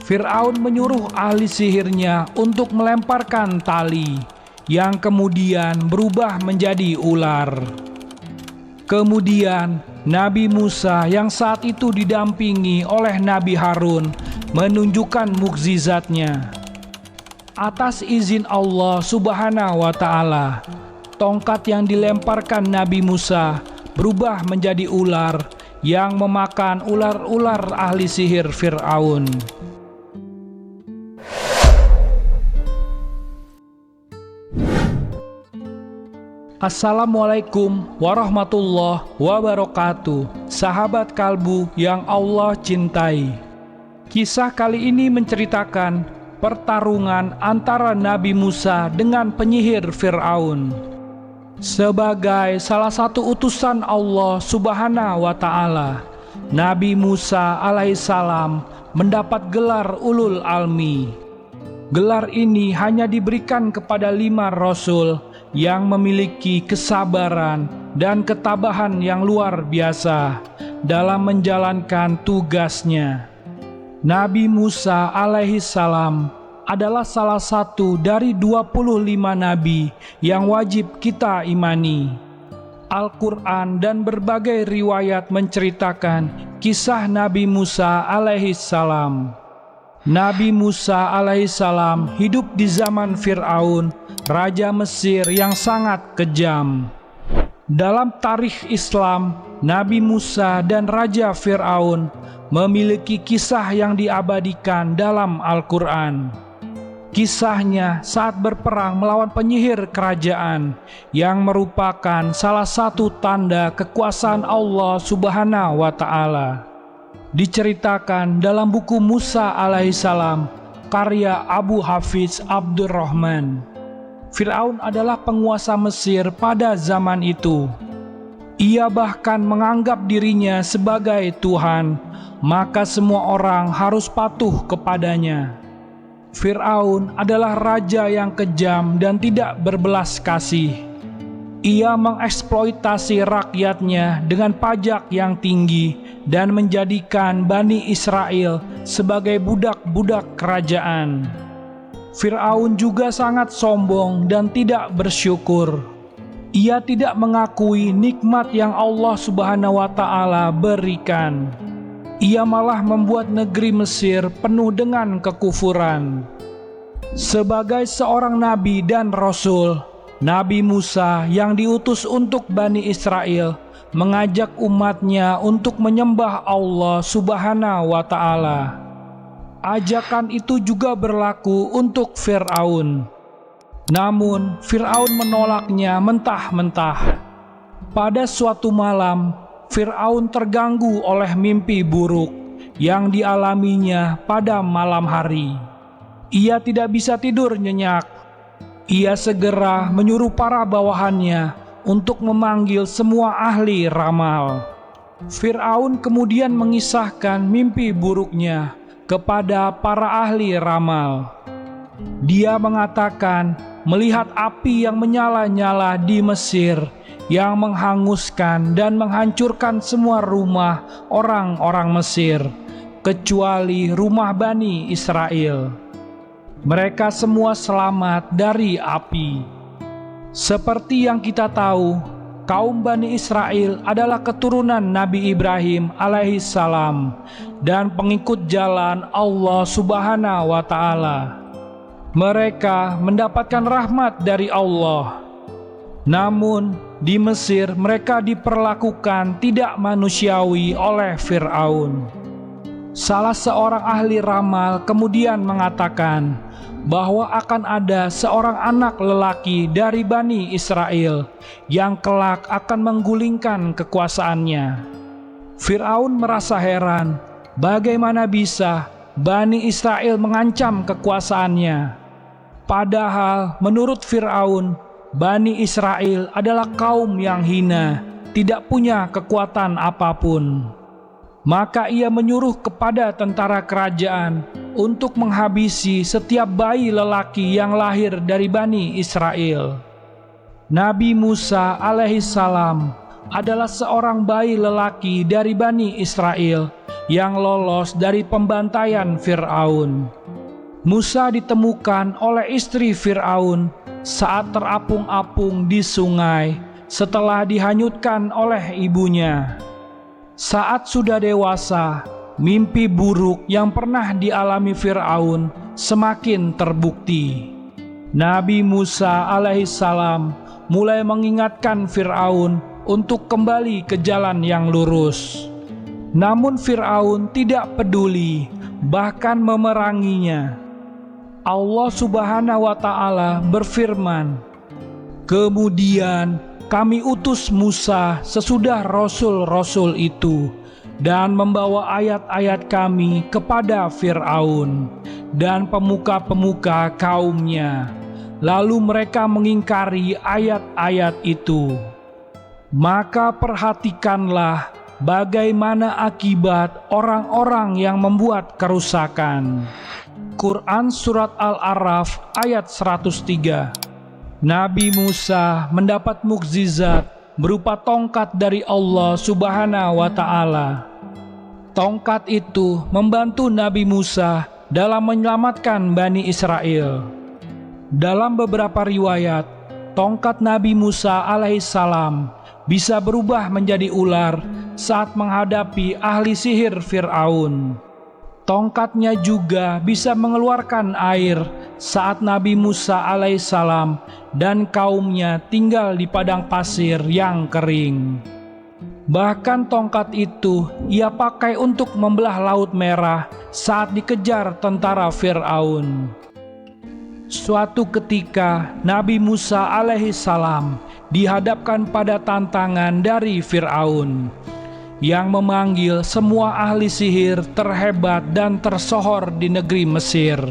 Fir'aun menyuruh ahli sihirnya untuk melemparkan tali yang kemudian berubah menjadi ular. Kemudian Nabi Musa yang saat itu didampingi oleh Nabi Harun menunjukkan mukjizatnya. Atas izin Allah Subhanahu wa Ta'ala, tongkat yang dilemparkan Nabi Musa berubah menjadi ular yang memakan ular-ular ahli sihir Fir'aun. Assalamualaikum warahmatullahi wabarakatuh, sahabat kalbu yang Allah cintai. Kisah kali ini menceritakan pertarungan antara Nabi Musa dengan penyihir Fir'aun. Sebagai salah satu utusan Allah Subhanahu wa Ta'ala, Nabi Musa alaihissalam mendapat gelar Ulul Almi. Gelar ini hanya diberikan kepada 5 rasul yang memiliki kesabaran dan ketabahan yang luar biasa dalam menjalankan tugasnya. Nabi Musa alaihissalam adalah salah satu dari 25 nabi yang wajib kita imani. Al-Quran dan berbagai riwayat menceritakan kisah Nabi Musa alaihissalam. Nabi Musa alaihissalam hidup di zaman Fir'aun, raja Mesir yang sangat kejam. Dalam tarikh Islam, Nabi Musa dan Raja Fir'aun memiliki kisah yang diabadikan dalam Al-Quran. Kisahnya saat berperang melawan penyihir kerajaan yang merupakan salah satu tanda kekuasaan Allah Subhanahu wa Ta'ala. Diceritakan dalam buku Musa alaihissalam karya Abu Hafiz Abdurrahman. Fir'aun adalah penguasa Mesir pada zaman itu. Ia bahkan menganggap dirinya sebagai Tuhan, maka semua orang harus patuh kepadanya. Fir'aun adalah raja yang kejam dan tidak berbelas kasih. Ia mengeksploitasi rakyatnya dengan pajak yang tinggi dan menjadikan Bani Israel sebagai budak-budak kerajaan. Fir'aun juga sangat sombong dan tidak bersyukur. Ia tidak mengakui nikmat yang Allah Subhanahu wa Ta'ala berikan. Ia malah membuat negeri Mesir penuh dengan kekufuran. Sebagai seorang nabi dan rasul, Nabi Musa yang diutus untuk Bani Israel mengajak umatnya untuk menyembah Allah Subhanahu wa Ta'ala. Ajakan itu juga berlaku untuk Fir'aun. Namun Fir'aun menolaknya mentah-mentah. Pada suatu malam, Fir'aun terganggu oleh mimpi buruk yang dialaminya pada malam hari. Ia tidak bisa tidur nyenyak. Ia segera menyuruh para bawahannya untuk memanggil semua ahli ramal. Fir'aun kemudian mengisahkan mimpi buruknya kepada para ahli ramal. Dia mengatakan melihat api yang menyala-nyala di Mesir yang menghanguskan dan menghancurkan semua rumah orang-orang Mesir, kecuali rumah Bani Israel. Mereka semua selamat dari api. Seperti yang kita tahu, kaum Bani Israel adalah keturunan Nabi Ibrahim alaihissalam dan pengikut jalan Allah Subhanahu wa Ta'ala. Mereka mendapatkan rahmat dari Allah. Namun di Mesir mereka diperlakukan tidak manusiawi oleh Fir'aun. Salah seorang ahli ramal kemudian mengatakan bahwa akan ada seorang anak lelaki dari Bani Israel yang kelak akan menggulingkan kekuasaannya. Fir'aun merasa heran, bagaimana bisa Bani Israel mengancam kekuasaannya? Padahal menurut Fir'aun, Bani Israel adalah kaum yang hina, tidak punya kekuatan apapun. Maka ia menyuruh kepada tentara kerajaan untuk menghabisi setiap bayi lelaki yang lahir dari Bani Israel. Nabi Musa alaihissalam adalah seorang bayi lelaki dari Bani Israel yang lolos dari pembantaian Fir'aun. Musa ditemukan oleh istri Fir'aun saat terapung-apung di sungai setelah dihanyutkan oleh ibunya. Saat sudah dewasa, mimpi buruk yang pernah dialami Fir'aun semakin terbukti. Nabi Musa alaihissalam mulai mengingatkan Fir'aun untuk kembali ke jalan yang lurus. Namun Fir'aun tidak peduli, bahkan memeranginya. Allah Subhanahu wa Ta'ala berfirman, "Kemudian kami utus Musa sesudah rasul-rasul itu dan membawa ayat-ayat kami kepada Fir'aun dan pemuka-pemuka kaumnya. Lalu mereka mengingkari ayat-ayat itu. Maka perhatikanlah bagaimana akibat orang-orang yang membuat kerusakan." Quran Surat Al-A'raf ayat 103. Nabi Musa mendapat mukjizat berupa tongkat dari Allah Subhanahu wa Ta'ala. Tongkat itu membantu Nabi Musa dalam menyelamatkan Bani Israel. Dalam beberapa riwayat, tongkat Nabi Musa alaihissalam bisa berubah menjadi ular saat menghadapi ahli sihir Fir'aun. Tongkatnya juga bisa mengeluarkan air saat Nabi Musa alaihissalam dan kaumnya tinggal di padang pasir yang kering. Bahkan tongkat itu ia pakai untuk membelah Laut Merah saat dikejar tentara Fir'aun. Suatu ketika Nabi Musa alaihissalam dihadapkan pada tantangan dari Fir'aun yang memanggil semua ahli sihir terhebat dan tersohor di negeri Mesir.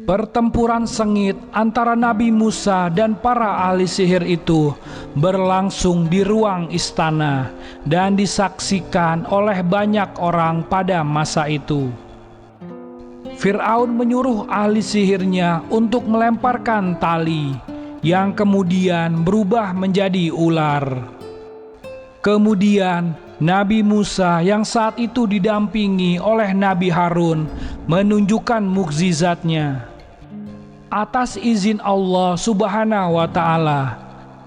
Pertempuran sengit antara Nabi Musa dan para ahli sihir itu berlangsung di ruang istana dan disaksikan oleh banyak orang pada masa itu. Fir'aun menyuruh ahli sihirnya untuk melemparkan tali yang kemudian berubah menjadi ular. Kemudian Nabi Musa yang saat itu didampingi oleh Nabi Harun menunjukkan mukjizatnya. Atas izin Allah Subhanahu wa Ta'ala,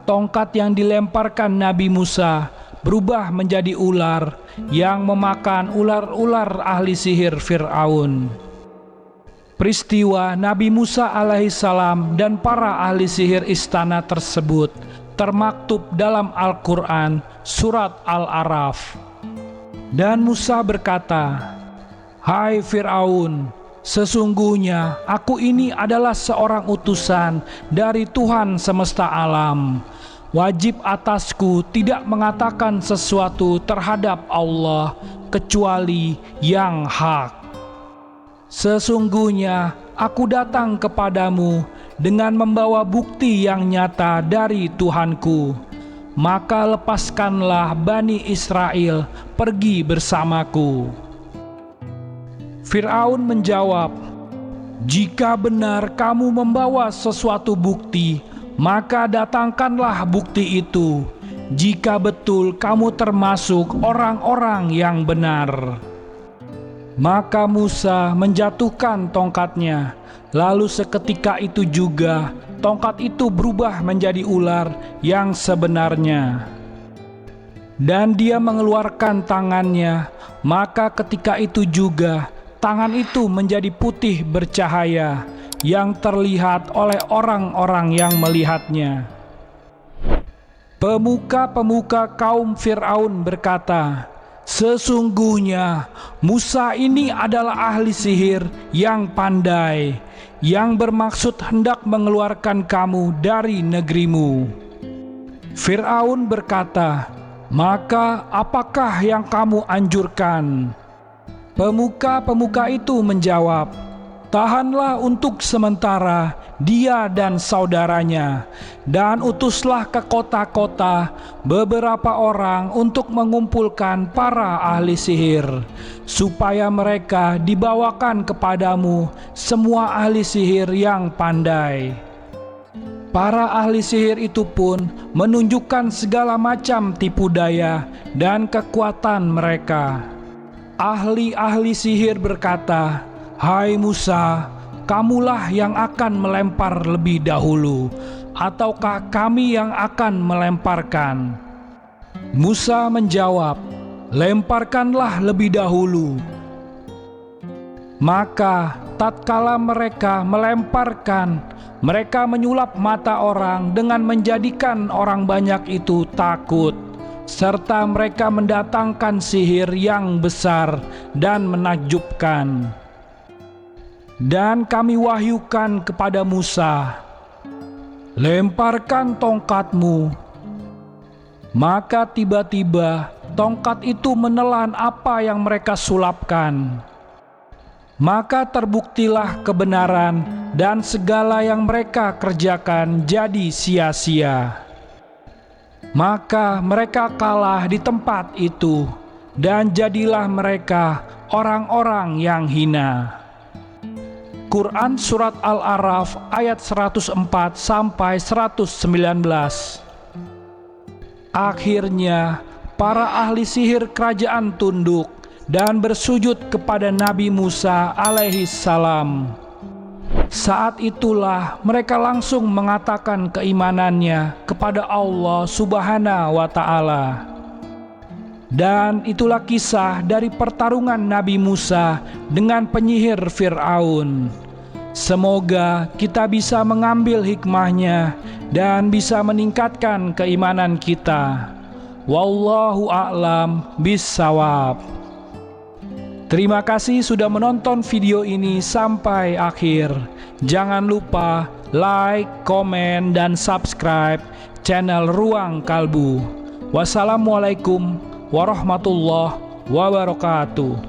tongkat yang dilemparkan Nabi Musa berubah menjadi ular yang memakan ular-ular ahli sihir Fir'aun. Peristiwa Nabi Musa alaihissalam dan para ahli sihir istana tersebut termaktub dalam Al-Quran Surat Al-A'raf. Dan Musa berkata, "Hai Fir'aun, sesungguhnya aku ini adalah seorang utusan dari Tuhan semesta alam. Wajib atasku tidak mengatakan sesuatu terhadap Allah kecuali yang hak. Sesungguhnya aku datang kepadamu dengan membawa bukti yang nyata dari Tuhanku. Maka lepaskanlah Bani Israel pergi bersamaku." Fir'aun menjawab, "Jika benar kamu membawa sesuatu bukti, maka datangkanlah bukti itu, jika betul kamu termasuk orang-orang yang benar." Maka Musa menjatuhkan tongkatnya, lalu seketika itu juga tongkat itu berubah menjadi ular yang sebenarnya. Dan dia mengeluarkan tangannya, maka ketika itu juga tangan itu menjadi putih bercahaya yang terlihat oleh orang-orang yang melihatnya. Pemuka-pemuka kaum Fir'aun berkata, "Sesungguhnya Musa ini adalah ahli sihir yang pandai, yang bermaksud hendak mengeluarkan kamu dari negerimu." Fir'aun berkata, "Maka apakah yang kamu anjurkan?" Pemuka-pemuka itu menjawab, "Tahanlah untuk sementara dia dan saudaranya, dan utuslah ke kota-kota beberapa orang untuk mengumpulkan para ahli sihir, supaya mereka dibawakan kepadamu semua ahli sihir yang pandai." Para ahli sihir itu pun menunjukkan segala macam tipu daya dan kekuatan mereka. Ahli-ahli sihir berkata, "Hai Musa, kamulah yang akan melempar lebih dahulu, ataukah kami yang akan melemparkan?" Musa menjawab, "Lemparkanlah lebih dahulu." Maka tatkala mereka melemparkan, mereka menyulap mata orang dengan menjadikan orang banyak itu takut, serta mereka mendatangkan sihir yang besar dan menakjubkan. Dan kami wahyukan kepada Musa, "Lemparkan tongkatmu." Maka tiba-tiba tongkat itu menelan apa yang mereka sulapkan. Maka terbuktilah kebenaran, dan segala yang mereka kerjakan jadi sia-sia. Maka mereka kalah di tempat itu, dan jadilah mereka orang-orang yang hina. Quran Surat Al-A'raf ayat 104-119. Akhirnya para ahli sihir kerajaan tunduk dan bersujud kepada Nabi Musa alaihi salam. Saat itulah mereka langsung mengatakan keimanannya kepada Allah Subhanahu wa Ta'ala. Dan itulah kisah dari pertarungan Nabi Musa dengan penyihir Fir'aun. Semoga kita bisa mengambil hikmahnya dan bisa meningkatkan keimanan kita. Wallahu a'lam bissawab. Terima kasih sudah menonton video ini sampai akhir. Jangan lupa like, komen, dan subscribe channel Ruang Kalbu. Wassalamualaikum warahmatullahi wabarakatuh.